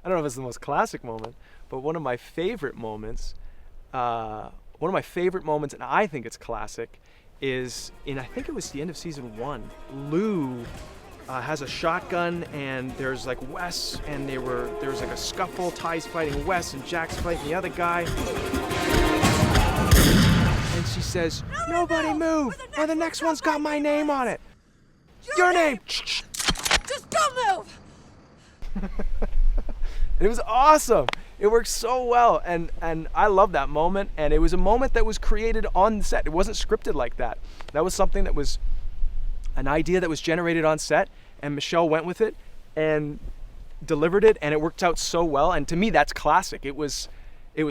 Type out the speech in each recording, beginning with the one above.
don't know if it's the most classic moment, but one of my favorite moments, and I think it's classic, is I think it was the end of season 1. Lou has a shotgun, and there's like Wes, and there was like a scuffle. Ty's fighting Wes, and Jack's fighting the other guy. And she says, "Nobody move, or the next one's got my name on it. Your name." Just don't move. It was awesome. It worked so well, and I love that moment. And it was a moment that was created on set. It wasn't scripted like that. That was something that was an idea that was generated on set, and Michelle went with it and delivered it, and it worked out so well. And to me, that's classic. It was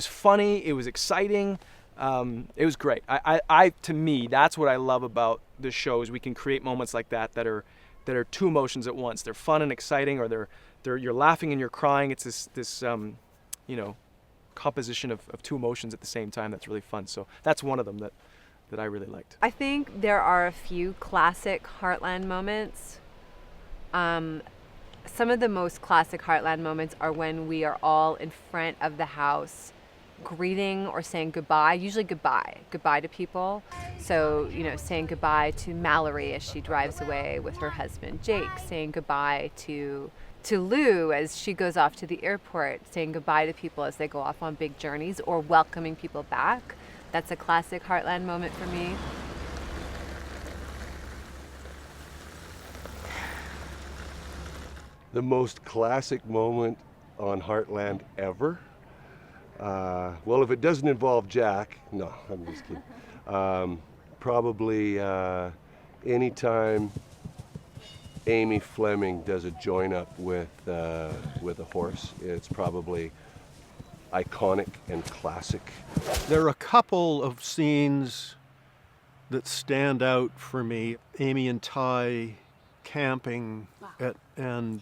funny. It was exciting. It was great. To me, that's what I love about the show, is we can create moments like that are two emotions at once. They're fun and exciting, or you're laughing and you're crying. It's this composition of two emotions at the same time that's really fun. So that's one of them that I really liked. I think there are a few classic Heartland moments. Some of the most classic Heartland moments are when we are all in front of the house greeting or saying goodbye, usually goodbye to people. So, saying goodbye to Mallory as she drives away with her husband Jake, saying goodbye to Lou as she goes off to the airport, saying goodbye to people as they go off on big journeys, or welcoming people back. That's a classic Heartland moment for me. The most classic moment on Heartland ever? Well, if it doesn't involve Jack, no, I'm just kidding. Probably anytime Amy Fleming does a join up with a horse, it's probably iconic and classic. There are a couple of scenes that stand out for me. Amy and Ty camping, and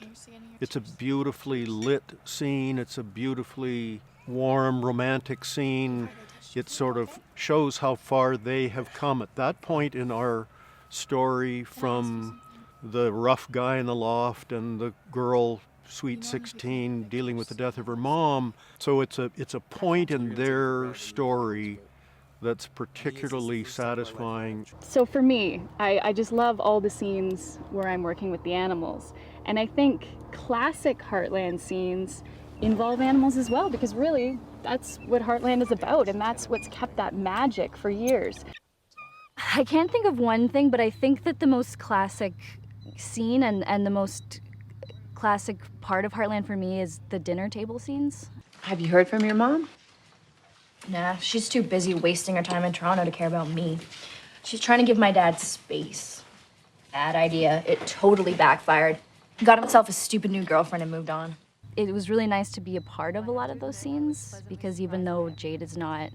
it's a beautifully lit scene. It's a beautifully warm, romantic scene. It sort of shows how far they have come at that point in our story, from the rough guy in the loft and the girl, sweet 16, dealing with the death of her mom. So it's a point in their story that's particularly satisfying. So for me, I just love all the scenes where I'm working with the animals. And I think classic Heartland scenes involve animals as well, because really that's what Heartland is about, and that's what's kept that magic for years. I can't think of one thing, but I think that the most classic scene and the most classic part of Heartland for me is the dinner table scenes. Have you heard from your mom? Nah, she's too busy wasting her time in Toronto to care about me. She's trying to give my dad space. Bad idea. It totally backfired. He got himself a stupid new girlfriend and moved on. It was really nice to be a part of a lot of those scenes, because even though Jade is not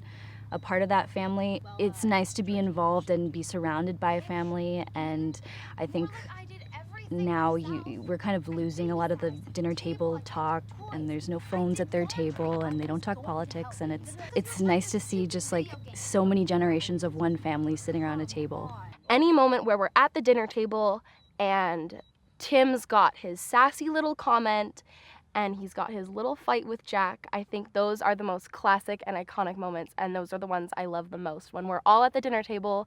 a part of that family, it's nice to be involved and be surrounded by a family. And I think now we're kind of losing a lot of the dinner table talk, and there's no phones at their table, and they don't talk politics, and it's nice to see just like so many generations of one family sitting around a table. Any moment where we're at the dinner table and Tim's got his sassy little comment and he's got his little fight with Jack, I think those are the most classic and iconic moments, and those are the ones I love the most. When we're all at the dinner table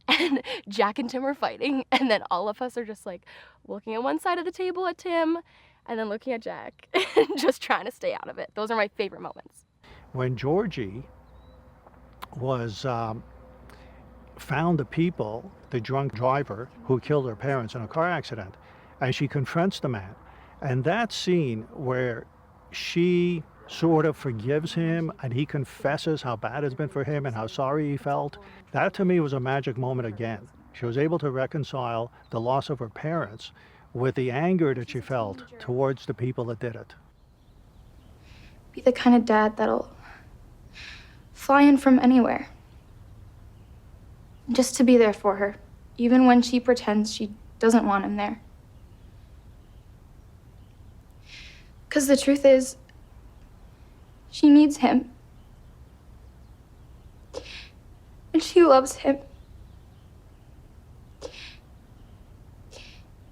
and Jack and Tim are fighting, and then all of us are just like looking at one side of the table at Tim and then looking at Jack and just trying to stay out of it. Those are my favorite moments. When Georgie was found the drunk driver who killed her parents in a car accident, and she confronts the man. And that scene where she sort of forgives him and he confesses how bad it's been for him and how sorry he felt, that to me was a magic moment again. She was able to reconcile the loss of her parents with the anger that she felt towards the people that did it. Be the kind of dad that'll fly in from anywhere. Just to be there for her, even when she pretends she doesn't want him there. Because the truth is, she needs him. And she loves him.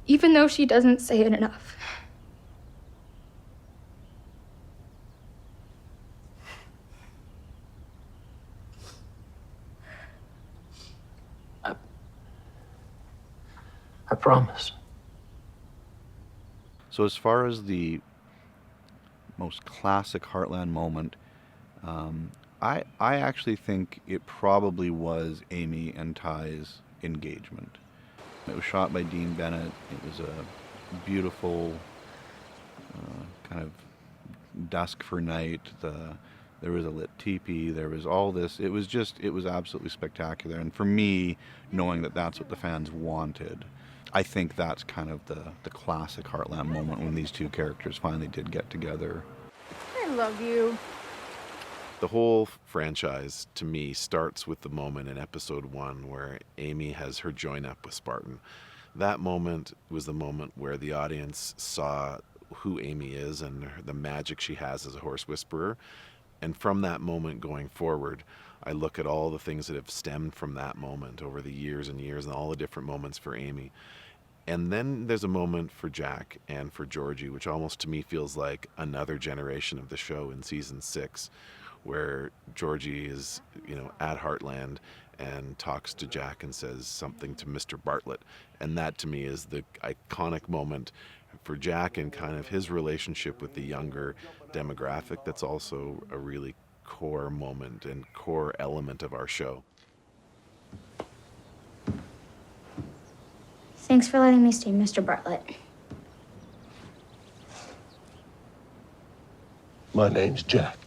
Even though she doesn't say it enough. promise. So as far as the most classic Heartland moment, I actually think it probably was Amy and Ty's engagement. It was shot by Dean Bennett. It was a beautiful kind of dusk for night. There was a lit teepee. There was all this. It was absolutely spectacular. And for me, knowing that that's what the fans wanted, I think that's kind of the classic Heartland moment when these two characters finally did get together. I love you. The whole franchise, to me, starts with the moment in episode 1 where Amy has her join up with Spartan. That moment was the moment where the audience saw who Amy is and the magic she has as a horse whisperer. And from that moment going forward, I look at all the things that have stemmed from that moment over the years and years and all the different moments for Amy. And then there's a moment for Jack and for Georgie, which almost to me feels like another generation of the show in season 6, where Georgie is, at Heartland and talks to Jack and says something to Mr. Bartlett. And that to me is the iconic moment for Jack and kind of his relationship with the younger demographic. That's also a really core moment and core element of our show. Thanks for letting me stay, Mr. Bartlett. My name's Jack.